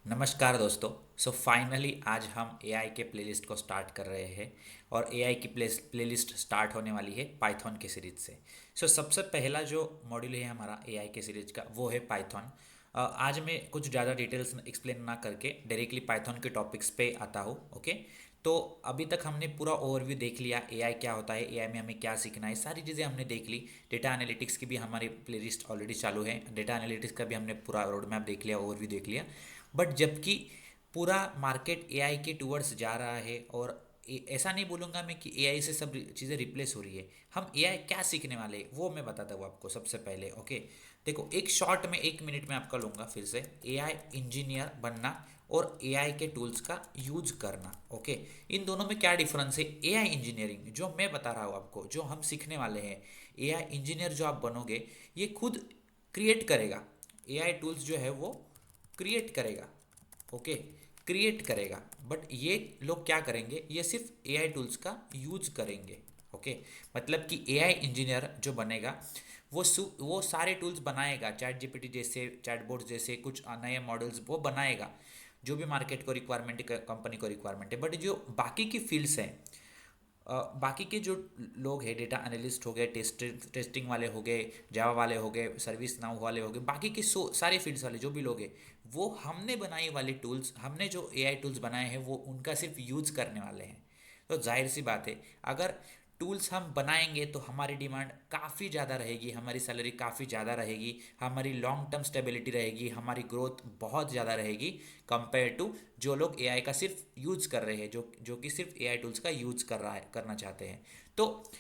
नमस्कार दोस्तों। फाइनली आज हम एआई के प्लेलिस्ट को स्टार्ट कर रहे हैं और एआई की प्लेलिस्ट स्टार्ट होने वाली है पाइथन के सीरीज से। सबसे पहला जो मॉड्यूल है हमारा एआई के सीरीज का वो है पाइथन। आज मैं कुछ ज़्यादा डिटेल्स एक्सप्लेन ना करके डायरेक्टली पाइथन के टॉपिक्स पे आता हूँ। ओके, तो अभी तक हमने पूरा ओवरव्यू देख लिया, एआई क्या होता है, एआई में हमें क्या सीखना है, सारी चीज़ें हमने देख ली। डेटा एनालिटिक्स की भी हमारी प्लेलिस्ट ऑलरेडी चालू है, डेटा एनालिटिक्स का भी हमने पूरा रोड मैप देख लिया, ओवरव्यू देख लिया। बट जबकि पूरा मार्केट एआई के टूवर्ड्स जा रहा है और ऐसा नहीं बोलूँगा मैं कि एआई से सब चीज़ें रिप्लेस हो रही है। हम एआई क्या सीखने वाले हैं वो मैं बताता हूँ आपको सबसे पहले। ओके, देखो एक शॉर्ट में 1 मिनट में आपका लूँगा फिर से। एआई इंजीनियर बनना और एआई के टूल्स का यूज करना। ओके, इन दोनों में क्या डिफरेंस है? एआई इंजीनियरिंग जो मैं बता रहा हूँ आपको, जो हम सीखने वाले हैं, एआई इंजीनियर जो आप बनोगे ये खुद क्रिएट करेगा। एआई टूल्स जो है वो क्रिएट करेगा। ओके, क्रिएट करेगा। बट ये लोग क्या करेंगे, ये सिर्फ एआई टूल्स का यूज करेंगे। ओके, मतलब कि एआई इंजीनियर जो बनेगा वो सारे टूल्स बनाएगा, चैट जीपीटी जैसे, चैटबॉट जैसे कुछ नए मॉडल्स वो बनाएगा, जो भी मार्केट को रिक्वायरमेंट है, कंपनी को रिक्वायरमेंट है। बट जो बाकी की फील्ड्स हैं, बाकी के जो लोग हैं, डेटा एनालिस्ट हो गए, टेस्टिंग वाले हो गए, जावा वाले हो गए, सर्विस नाउ वाले हो गए, बाकी के सारे फील्ड्स वाले जो भी लोग हैं, वो हमने बनाई वाली टूल्स, हमने जो एआई टूल्स बनाए हैं वो उनका सिर्फ यूज करने वाले हैं। तो जाहिर सी बात है, अगर टूल्स हम बनाएंगे तो हमारी डिमांड काफ़ी ज़्यादा रहेगी, हमारी सैलरी काफ़ी ज़्यादा रहेगी, हमारी लॉन्ग टर्म स्टेबिलिटी रहेगी, हमारी ग्रोथ बहुत ज़्यादा रहेगी कंपेयर टू जो लोग एआई का सिर्फ यूज कर रहे हैं, जो कि सिर्फ एआई टूल्स का यूज करना चाहते हैं। तो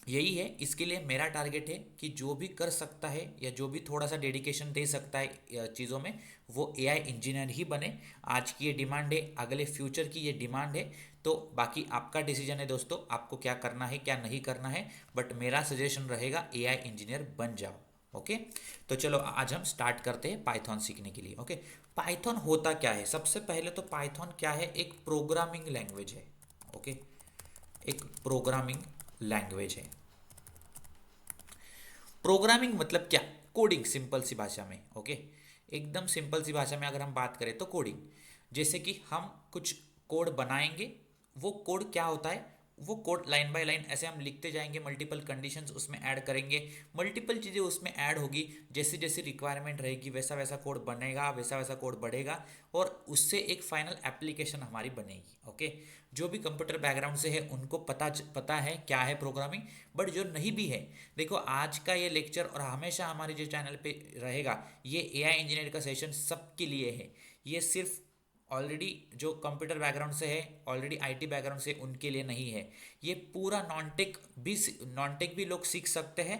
यही है, इसके लिए मेरा टारगेट है कि जो भी कर सकता है या जो भी थोड़ा सा डेडिकेशन दे सकता है चीज़ों में, वो एआई इंजीनियर ही बने। आज की ये डिमांड है, अगले फ्यूचर की ये डिमांड है। तो बाकी आपका डिसीजन है दोस्तों, आपको क्या करना है क्या नहीं करना है। बट मेरा सजेशन रहेगा एआई इंजीनियर बन जाओ। ओके, तो चलो आज हम स्टार्ट करते हैं पाइथन सीखने के लिए। ओके, पाइथन होता क्या है? सबसे पहले तो पाइथन क्या है? एक प्रोग्रामिंग लैंग्वेज है। ओके, एक प्रोग्रामिंग लैंग्वेज है। प्रोग्रामिंग मतलब क्या? कोडिंग, सिंपल सी भाषा में। ओके, एकदम सिंपल सी भाषा में अगर हम बात करें तो कोडिंग, जैसे कि हम कुछ कोड बनाएंगे। वो कोड क्या होता है? वो कोड लाइन बाय लाइन ऐसे हम लिखते जाएंगे, मल्टीपल कंडीशंस उसमें ऐड करेंगे, मल्टीपल चीज़ें उसमें ऐड होगी, जैसे जैसे रिक्वायरमेंट रहेगी वैसा वैसा कोड बनेगा, वैसा वैसा कोड बढ़ेगा और उससे एक फाइनल एप्लीकेशन हमारी बनेगी। ओके, जो भी कंप्यूटर बैकग्राउंड से है उनको पता है क्या है प्रोग्रामिंग। बट जो नहीं भी है, देखो आज का ये लेक्चर और हमेशा हमारे जो चैनल पे रहेगा, ये एआई इंजीनियर का सेशन सबके लिए है। ये सिर्फ ऑलरेडी जो कंप्यूटर बैकग्राउंड से है, ऑलरेडी आईटी बैकग्राउंड से, उनके लिए नहीं है। ये पूरा नॉन टेक भी लोग सीख सकते हैं।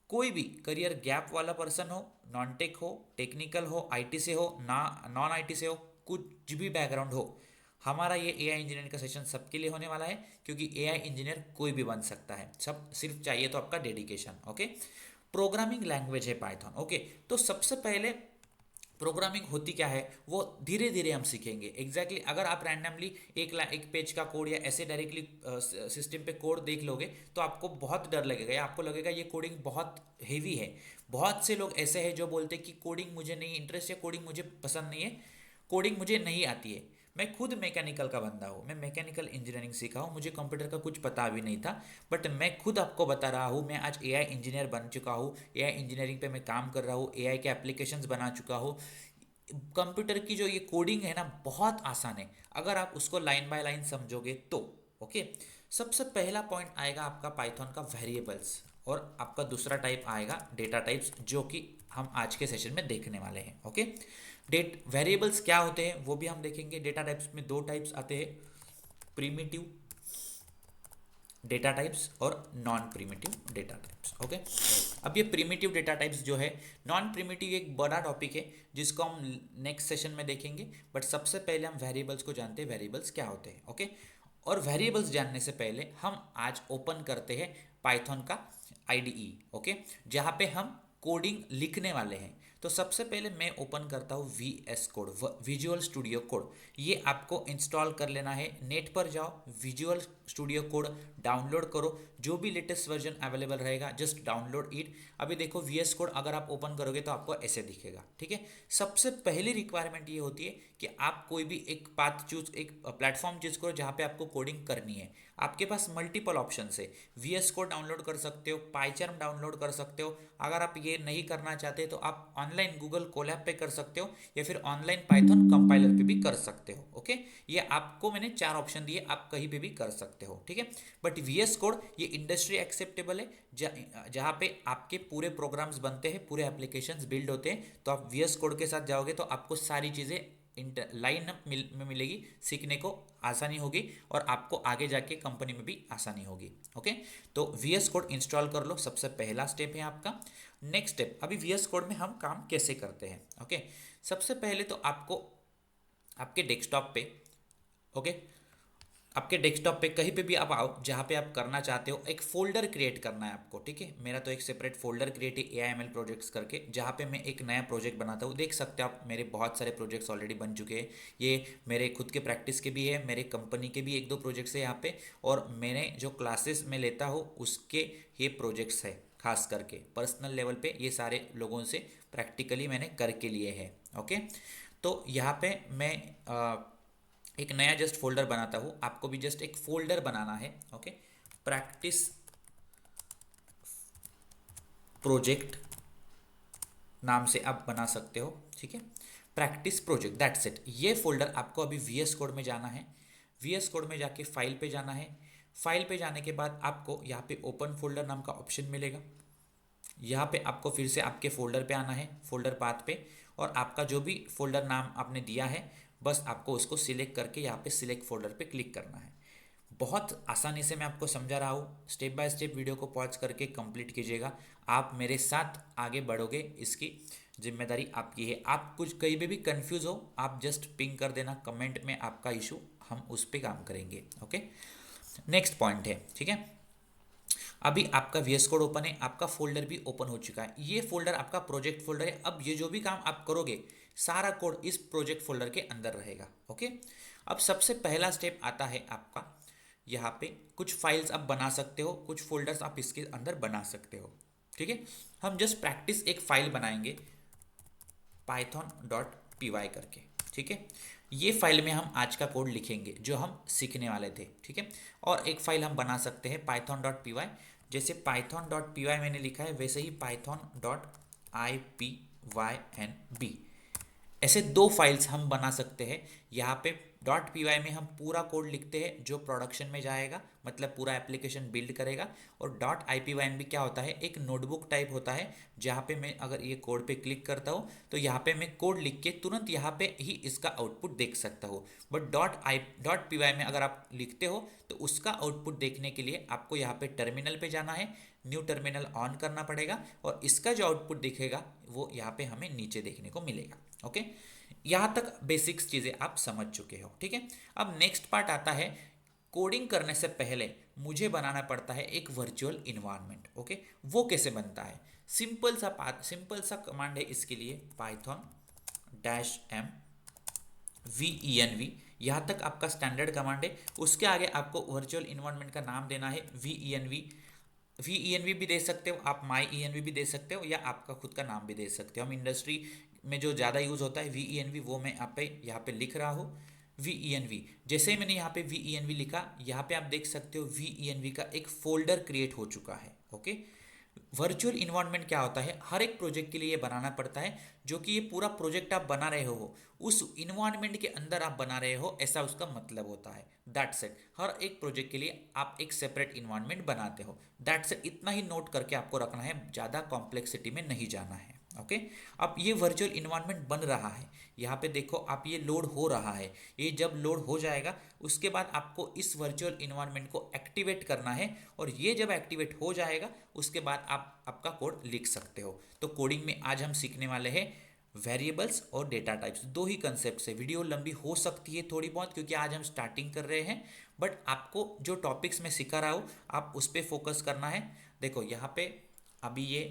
कोई भी करियर गैप वाला पर्सन हो, नॉन टेक हो, टेक्निकल हो, आईटी से हो, ना नॉन आईटी से हो, कुछ भी बैकग्राउंड हो, हमारा ये एआई इंजीनियर का सेशन सबके लिए होने वाला है। क्योंकि एआई इंजीनियर कोई भी बन सकता है, सब सिर्फ चाहिए तो आपका डेडिकेशन। ओके, प्रोग्रामिंग लैंग्वेज है पाइथन। ओके, तो सबसे पहले प्रोग्रामिंग होती क्या है वो धीरे धीरे हम सीखेंगे। अगर आप रैंडमली एक पेज का कोड या ऐसे डायरेक्टली सिस्टम पे कोड देख लोगे तो आपको बहुत डर लगेगा, या आपको लगेगा ये कोडिंग बहुत हेवी है। बहुत से लोग ऐसे हैं जो बोलते हैं कि कोडिंग मुझे नहीं इंटरेस्ट है, कोडिंग मुझे पसंद नहीं है, कोडिंग मुझे नहीं आती है। मैं खुद मैकेनिकल का बंदा हूँ, मैं मैकेनिकल इंजीनियरिंग सीखा हूँ, मुझे कंप्यूटर का कुछ पता भी नहीं था। बट मैं खुद आपको बता रहा हूँ, मैं आज एआई इंजीनियर बन चुका हूँ, एआई इंजीनियरिंग पे मैं काम कर रहा हूँ, एआई के एप्लीकेशंस बना चुका हूँ। कंप्यूटर की जो ये कोडिंग है ना, बहुत आसान है अगर आप उसको लाइन बाय लाइन समझोगे तो। ओके, सबसे पहला पॉइंट आएगा आपका पाइथन का वेरिएबल्स, और आपका दूसरा टाइप आएगा डेटा टाइप्स, जो कि हम आज के सेशन में देखने वाले हैं। ओके, डेट वेरिएबल्स क्या होते हैं वो भी हम देखेंगे। डेटा टाइप्स में दो टाइप्स आते हैं, प्रीमिटिव डेटा टाइप्स और non primitive data types. Okay, अब ये प्रिमिटिव डेटा टाइप्स जो है, नॉन प्रिमिटिव एक बड़ा टॉपिक है जिसको हम नेक्स्ट सेशन में देखेंगे। बट सबसे पहले हम वेरिएबल्स को जानते हैं, वेरिएबल्स क्या होते हैं। ओके, और वेरिएबल्स जानने से पहले हम आज ओपन करते हैं पाइथन का आईडीई। ओके, जहाँ पे हम कोडिंग लिखने वाले हैं। तो सबसे पहले मैं ओपन करता हूँ V S code, visual studio code. ये आपको इंस्टॉल कर लेना है, नेट पर जाओ, विजुअल स्टूडियो कोड डाउनलोड करो, जो भी लेटेस्ट वर्जन अवेलेबल रहेगा जस्ट डाउनलोड इट। अभी देखो VS कोड अगर आप ओपन करोगे तो आपको ऐसे दिखेगा, ठीक है। सबसे पहली रिक्वायरमेंट ये होती है कि आप कोई भी एक पाथ चूज, एक प्लेटफॉर्म चूज करो जहाँ पे आपको कोडिंग करनी है। आपके पास मल्टीपल ऑप्शन है, VS कोड डाउनलोड कर सकते हो, पाइचार्म डाउनलोड कर सकते हो। अगर आप ये नहीं करना चाहते तो आप ऑनलाइन गूगल कोलैब पे कर सकते हो या फिर ऑनलाइन पाइथन कंपाइलर पे भी कर सकते हो, ओके। ये आपको मैंने 4 ऑप्शन दिए, आप कहीं पे भी कर सकते हो, ठीक है। बट VS कोड ये इंडस्ट्री एक्सेप्टेबल है, जहाँ पे आपके पूरे प्रोग्राम्स बनते हैं, पूरे एप्लीकेशंस बिल्ड होते हैं। तो आप VS कोड के साथ जाओगे तो आपको सारी चीज़ें लाइन अप में मिलेगी, सीखने को आसानी होगी और आपको आगे जाके कंपनी में भी आसानी होगी, ओके। तो VS कोड इंस्टॉल कर लो, सबसे पहला स्टेप है आपका। नेक्स्ट स्टेप, अभी VS कोड में हम काम कैसे करते हैं, ओके। सबसे पहले तो आपको आपके डेस्कटॉप पे, ओके, आपके डेस्कटॉप पे कहीं पे भी आप आओ जहाँ पे आप करना चाहते हो, एक फोल्डर क्रिएट करना है आपको, ठीक है। मेरा तो एक सेपरेट फोल्डर क्रिएट है AIML प्रोजेक्ट्स करके, जहाँ पे मैं एक नया प्रोजेक्ट बनाता हूँ। देख सकते हो आप मेरे बहुत सारे प्रोजेक्ट्स ऑलरेडी बन चुके हैं। ये मेरे खुद के प्रैक्टिस के भी है, मेरे कंपनी के भी 1-2 प्रोजेक्ट्स है यहाँ पे, और मैंने जो क्लासेस में लेता हूँ उसके ये प्रोजेक्ट्स है। खास करके पर्सनल लेवल पे ये सारे लोगों से प्रैक्टिकली मैंने करके लिए हैं, ओके। तो यहाँ पे मैं एक नया जस्ट फोल्डर बनाता हूँ, आपको भी जस्ट एक फोल्डर बनाना है, ओके। प्रैक्टिस प्रोजेक्ट नाम से आप बना सकते हो, ठीक है। Practice project, that's it. ये फोल्डर आपको अभी VS कोड में जाना है। VS कोड में जाके फाइल पे जाना है। फाइल पे जाने के बाद आपको यहाँ पे ओपन फोल्डर नाम का ऑप्शन मिलेगा। यहाँ पे आपको फिर से आपके फोल्डर पे आना है, फोल्डर पाथ पे, और आपका जो भी फोल्डर नाम आपने दिया है बस आपको उसको सिलेक्ट करके यहाँ पे सिलेक्ट फोल्डर पे क्लिक करना है। बहुत आसानी से मैं आपको समझा रहा हूँ, स्टेप बाय स्टेप वीडियो को पॉज करके कंप्लीट कीजिएगा। आप मेरे साथ आगे बढ़ोगे, इसकी जिम्मेदारी आपकी है। आप कुछ कहीं पे भी कंफ्यूज हो आप जस्ट पिंग कर देना कमेंट में आपका इशू, हम उस पर काम करेंगे, ओके। नेक्स्ट पॉइंट है, ठीक है। अभी आपका VS कोड ओपन है, आपका फोल्डर भी ओपन हो चुका है। ये फोल्डर आपका प्रोजेक्ट फोल्डर है। अब ये जो भी काम आप करोगे सारा कोड इस प्रोजेक्ट फोल्डर के अंदर रहेगा, ओके। अब सबसे पहला स्टेप आता है आपका, यहाँ पे कुछ फाइल्स आप बना सकते हो, कुछ फोल्डर्स आप इसके अंदर बना सकते हो, ठीक है। हम जस्ट प्रैक्टिस एक फाइल बनाएंगे python.py करके, ठीक है। ये फाइल में हम आज का कोड लिखेंगे जो हम सीखने वाले थे, ठीक है। और एक फाइल हम बना सकते हैं python.py, जैसे python.py मैंने लिखा है वैसे ही python.ipynb, ऐसे 2 फाइल्स हम बना सकते हैं। यहाँ पे .py में हम पूरा कोड लिखते हैं जो प्रोडक्शन में जाएगा, मतलब पूरा एप्लीकेशन बिल्ड करेगा। और .ipynb क्या होता है, एक नोटबुक टाइप होता है, जहाँ पे मैं अगर ये कोड पे क्लिक करता हूँ तो यहाँ पे मैं कोड लिख के तुरंत यहाँ पे ही इसका आउटपुट देख सकता हूँ। बट .py में अगर आप लिखते हो तो उसका आउटपुट देखने के लिए आपको यहाँ पे टर्मिनल पे जाना है, न्यू टर्मिनल ऑन करना पड़ेगा, और इसका जो आउटपुट दिखेगा वो यहाँ पे हमें नीचे देखने को मिलेगा, ओके। यहाँ तक बेसिक्स चीज़ें आप समझ चुके हो, ठीक है। अब नेक्स्ट पार्ट आता है, कोडिंग करने से पहले मुझे बनाना पड़ता है एक वर्चुअल इन्वायरमेंट, ओके। वो कैसे बनता है, सिंपल सा कमांड है इसके लिए, python-m venv। यहाँ तक आपका स्टैंडर्ड कमांड है। उसके आगे आपको वर्चुअल इन्वायरमेंट का नाम देना है venv भी दे सकते हो आप, my-env भी दे सकते हो, या आपका खुद का नाम भी दे सकते हो। हम इंडस्ट्री में जो ज़्यादा यूज़ होता है venv, वो मैं आप पे यहाँ पे लिख रहा हूँ venv। जैसे ही मैंने यहाँ पे venv लिखा, यहाँ पे आप देख सकते हो venv का एक फोल्डर क्रिएट हो चुका है, ओके। वर्चुअल इन्वायरमेंट क्या होता है, हर एक प्रोजेक्ट के लिए ये बनाना पड़ता है, जो कि ये पूरा प्रोजेक्ट आप बना रहे हो उस इन्वायरमेंट के अंदर आप बना रहे हो, ऐसा उसका मतलब होता है। That's it. हर एक प्रोजेक्ट के लिए आप एक सेपरेट इन्वायरमेंट बनाते हो, दैट्स इट। इतना ही नोट करके आपको रखना है, ज़्यादा कॉम्प्लेक्सिटी में नहीं जाना है, ओके। अब ये वर्चुअल इन्वायरमेंट बन रहा है, यहाँ पे देखो आप, ये लोड हो रहा है। ये जब लोड हो जाएगा उसके बाद आपको इस वर्चुअल इन्वायरमेंट को एक्टिवेट करना है, और ये जब एक्टिवेट हो जाएगा उसके बाद आप आपका कोड लिख सकते हो। तो कोडिंग में आज हम सीखने वाले हैं वेरिएबल्स और डेटा टाइप्स, 2 ही कंसेप्ट से। वीडियो लंबी हो सकती है थोड़ी बहुत, क्योंकि आज हम स्टार्टिंग कर रहे हैं, बट आपको जो टॉपिक्स मैं सिखा रहा हूँ आप उस पर फोकस करना है। देखो यहाँ पे अभी ये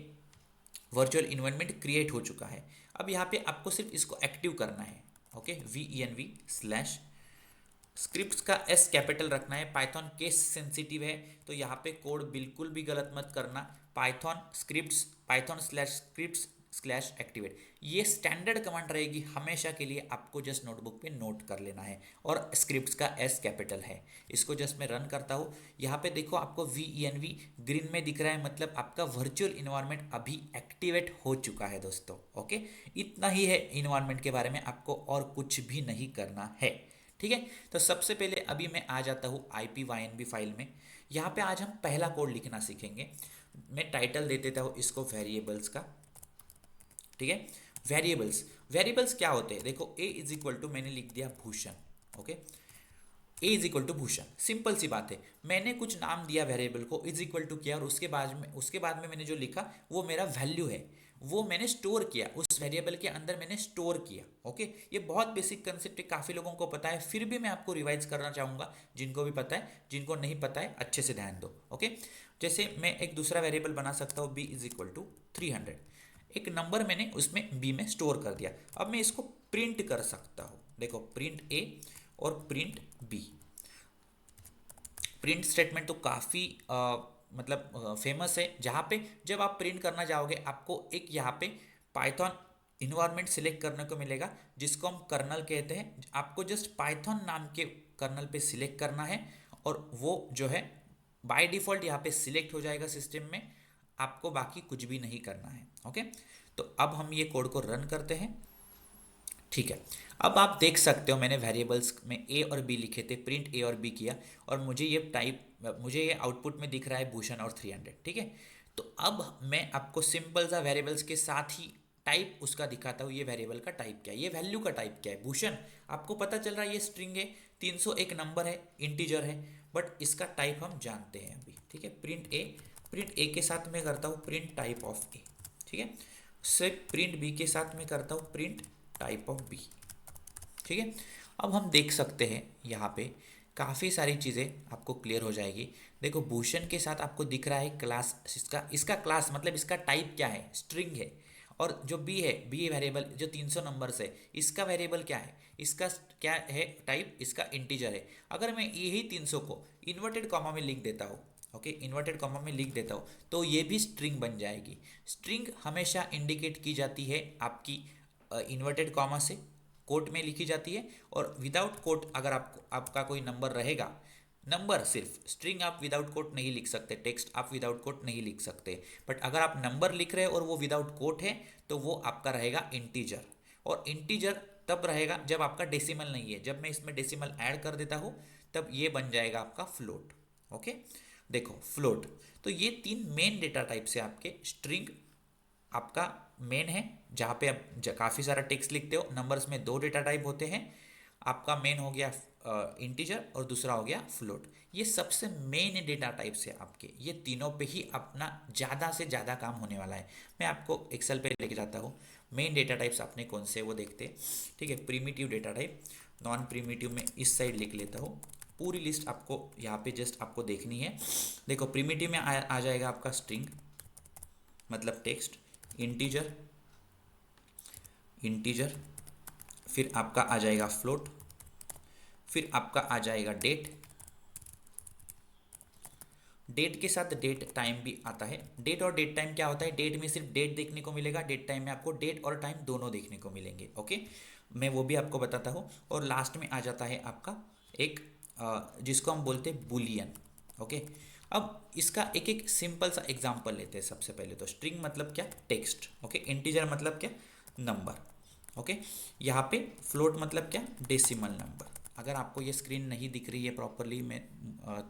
वर्चुअल इन्वायरमेंट क्रिएट हो चुका है। अब यहाँ पे आपको सिर्फ इसको एक्टिव करना है, ओके। venv स्क्रिप्ट्स का एस कैपिटल रखना है। पाइथन केस सेंसिटिव है, तो यहाँ पे कोड बिल्कुल भी गलत मत करना। Python scripts, Python slash scripts slash activate, ये स्टैंडर्ड कमांड रहेगी हमेशा के लिए, आपको जस्ट नोटबुक पे नोट कर लेना है। और स्क्रिप्ट्स का एस कैपिटल है। इसको जस्ट मैं रन करता हूँ। यहाँ पे देखो आपको VENV ग्रीन में दिख रहा है, मतलब आपका वर्चुअल इन्वायरमेंट अभी एक्टिवेट हो चुका है दोस्तों। ओके, इतना ही है इन्वायरमेंट के बारे में, आपको और कुछ भी नहीं करना है। ठीक है, तो सबसे पहले अभी मैं आ जाता हूँ IPYNB फाइल में। यहाँ पे आज हम पहला कोड लिखना सीखेंगे। मैं टाइटल दे देता हूँ इसको वेरिएबल्स का। ठीक है, वेरिएबल्स, वेरिएबल्स क्या होते हैं, देखो ए इज इक्वल टू, मैंने लिख दिया Bhushan. Okay, A is equal to Bhushan, simple सी बात है। मैंने कुछ नाम दिया वेरिएबल को, इज इक्वल टू किया, और उसके बाद में मैंने जो लिखा वो मेरा वैल्यू है, वो मैंने स्टोर किया, उस वेरिएबल के अंदर मैंने स्टोर किया। ओके, ये बहुत बेसिक कंसेप्ट है, काफ़ी लोगों को पता है, फिर भी मैं आपको रिवाइज करना चाहूँगा, जिनको भी पता है, जिनको नहीं पता है अच्छे से ध्यान दो। ओके, जैसे मैं एक दूसरा वेरिएबल बना सकता हूँ, बी इज इक्वल टू 300, एक नंबर मैंने उसमें बी में स्टोर कर दिया। अब मैं इसको प्रिंट कर सकता हूँ, देखो प्रिंट ए और प्रिंट बी। प्रिंट स्टेटमेंट तो काफ़ी मतलब फेमस है, जहाँ पे जब आप प्रिंट करना चाहोगे आपको एक यहाँ पे पाइथन इन्वायरमेंट सिलेक्ट करने को मिलेगा, जिसको हम कर्नल कहते हैं। आपको जस्ट पाइथन नाम के कर्नल पे सिलेक्ट करना है, और वो जो है बाय डिफ़ॉल्ट यहाँ पे सिलेक्ट हो जाएगा सिस्टम में, आपको बाकी कुछ भी नहीं करना है। ओके, तो अब हम ये कोड को रन करते हैं। ठीक है, अब आप देख सकते हो मैंने वेरिएबल्स में ए और बी लिखे थे, प्रिंट ए और बी किया, और मुझे ये आउटपुट में दिख रहा है भूषण और 300। ठीक है, तो अब मैं आपको सिंपल सा वेरिएबल्स के साथ ही टाइप उसका दिखाता हूँ। ये वेरिएबल का टाइप क्या है, ये वैल्यू का टाइप क्या है। भूषण आपको पता चल रहा है ये स्ट्रिंग है, 301 नंबर है, इंटीजर है, बट इसका टाइप हम जानते हैं अभी। ठीक है, प्रिंट ए के साथ मैं करता हूँ प्रिंट टाइप ऑफ ए। ठीक है, सिर्फ प्रिंट बी के साथ मैं करता हूँ प्रिंट टाइप ऑफ बी। ठीक है, अब हम देख सकते हैं यहाँ पे काफ़ी सारी चीज़ें आपको क्लियर हो जाएगी। देखो भूषण के साथ आपको दिख रहा है क्लास, इसका क्लास मतलब इसका टाइप क्या है, स्ट्रिंग है। और जो बी है, बी वेरिएबल जो 300 नंबर से, इसका वेरिएबल क्या है, इसका क्या है टाइप, इसका इंटीजर है। अगर मैं यही 300 को इन्वर्टेड कॉमा में लिख देता हूँ, ओके इन्वर्टेड कॉमा में लिख देता हूँ, तो ये भी स्ट्रिंग बन जाएगी। स्ट्रिंग हमेशा इंडिकेट की जाती है आपकी इन्वर्टेड कॉमा से, कोट में लिखी जाती है, और विदाउट कोट अगर आपका कोई नंबर रहेगा, नंबर सिर्फ, स्ट्रिंग आप विदाउट कोट नहीं लिख सकते, टेक्स्ट आप विदाउट कोट नहीं लिख सकते, बट अगर आप नंबर लिख रहे हो और वो विदाउट कोट है, तो वो आपका रहेगा इंटीजर। और इंटीजर तब रहेगा जब आपका डेसिमल नहीं है। जब मैं इसमें डेसिमल ऐड कर देता हूँ, तब ये बन जाएगा आपका फ्लोट। ओके, देखो फ्लोट, तो ये 3 मेन डेटा टाइप से आपके स्ट्रिंग आपका मेन है, जहाँ पे आप काफ़ी सारा टेक्स्ट लिखते हो। नंबर्स में 2 डेटा टाइप होते हैं, आपका मेन हो गया इंटीजर और दूसरा हो गया फ्लोट। ये सबसे मेन डेटा टाइप्स है आपके, ये तीनों पे ही अपना ज़्यादा से ज़्यादा काम होने वाला है। मैं आपको एक्सेल पे लेके जाता हूँ, मेन डेटा टाइप्स आपने कौन से वो देखते हैं। ठीक है, primitive data type, non primitive में इस साइड लिख लेता हूँ। पूरी लिस्ट आपको यहाँ पे जस्ट आपको देखनी है। देखो प्रीमिटिव में आ जाएगा आपका स्ट्रिंग मतलब टेक्स्ट, इंटीजर, इंटीजर, फिर आपका आ जाएगा फ्लोट, फिर आपका आ जाएगा डेट। डेट के साथ डेट टाइम भी आता है। डेट और डेट टाइम क्या होता है, डेट में सिर्फ डेट देखने को मिलेगा, डेट टाइम में आपको डेट और टाइम दोनों देखने को मिलेंगे। ओके, मैं वो भी आपको बताता हूँ। और लास्ट में आ जाता है आपका एक जिसको हम बोलते हैं बुलियन। ओके, अब इसका एक एक सिंपल सा एग्जांपल लेते हैं। सबसे पहले तो स्ट्रिंग मतलब क्या, टेक्स्ट। ओके, इंटीजर मतलब क्या, नंबर। ओके, यहाँ पे फ्लोट मतलब क्या, डेसिमल नंबर। अगर आपको ये स्क्रीन नहीं दिख रही है प्रॉपरली, मैं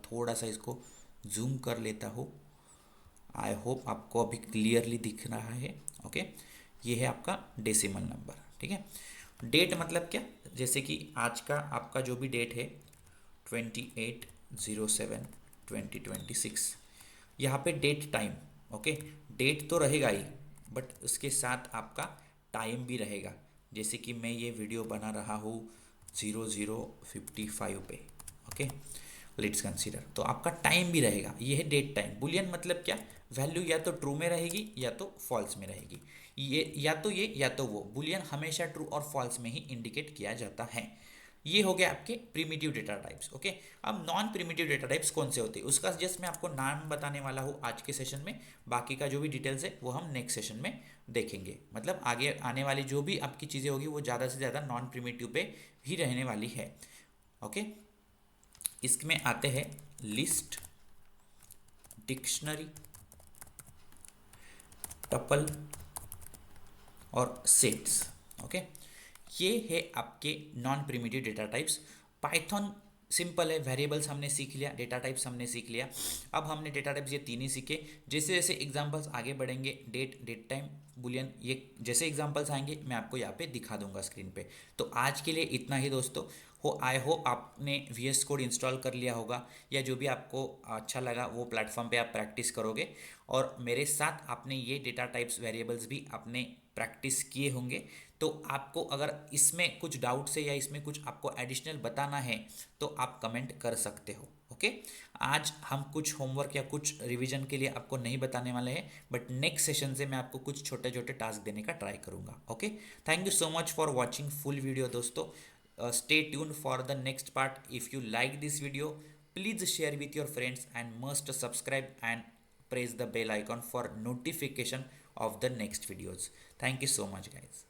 थोड़ा सा इसको जूम कर लेता हूँ। आई होप आपको अभी क्लियरली दिख रहा है। ओके, ये है आपका डेसिमल नंबर। ठीक है, डेट मतलब क्या, जैसे कि आज का आपका जो भी डेट है 28/07/2026, यहाँ पे डेट टाइम। ओके, डेट तो रहेगा ही, बट उसके साथ आपका टाइम भी रहेगा। जैसे कि मैं ये वीडियो बना रहा हूँ 00:55 पे। ओके, लेट्स कंसीडर, तो आपका टाइम भी रहेगा। ये है डेट टाइम। बुलियन मतलब क्या, वैल्यू या तो ट्रू में रहेगी या तो फॉल्स में रहेगी। ये या तो वो, बुलियन हमेशा ट्रू और फॉल्स में ही इंडिकेट किया जाता है। ये हो गया आपके प्रिमिटिव डेटा टाइप्स। ओके, अब नॉन प्रिमिटिव डेटा टाइप्स कौन से होते हैं उसका जस्ट मैं आपको नाम बताने वाला हूँ आज के सेशन में। बाकी का जो भी डिटेल्स है वो हम नेक्स्ट सेशन में देखेंगे। मतलब आगे आने वाली जो भी आपकी चीज़ें होगी वो ज़्यादा से ज़्यादा नॉन प्रिमिटिव पे ही रहने वाली है। ओके, इसमें आते हैं लिस्ट, डिक्शनरी, टपल और सेट्स। ओके, ये है आपके non primitive data types. Python simple है, वेरिएबल्स हमने सीख लिया, डेटा टाइप्स हमने सीख लिया। अब हमने डेटा टाइप्स ये तीन ही सीखे। जैसे जैसे एग्जांपल्स आगे बढ़ेंगे, डेट, डेट टाइम, बुलियन, ये जैसे एग्जांपल्स आएंगे मैं आपको यहाँ पे दिखा दूंगा स्क्रीन पे। तो आज के लिए इतना ही दोस्तों। आई होप आपने VS कोड इंस्टॉल कर लिया होगा, या जो भी आपको अच्छा लगा वो प्लेटफॉर्म पे आप प्रैक्टिस करोगे, और मेरे साथ आपने ये डेटा टाइप्स वेरिएबल्स भी आपने प्रैक्टिस किए होंगे। तो आपको अगर इसमें कुछ डाउट्स है या इसमें कुछ आपको एडिशनल बताना है तो आप कमेंट कर सकते हो। ओके, आज हम कुछ होमवर्क या कुछ रिवीजन के लिए आपको नहीं बताने वाले हैं, बट नेक्स्ट सेशन से मैं आपको कुछ छोटे छोटे टास्क देने का ट्राई करूंगा। Okay, thank you so much for watching full video दोस्तों। Stay tune for the next part. If you like this video, please share with your friends and must subscribe and press the bell icon for notification of the next videos. Thank you so much guys.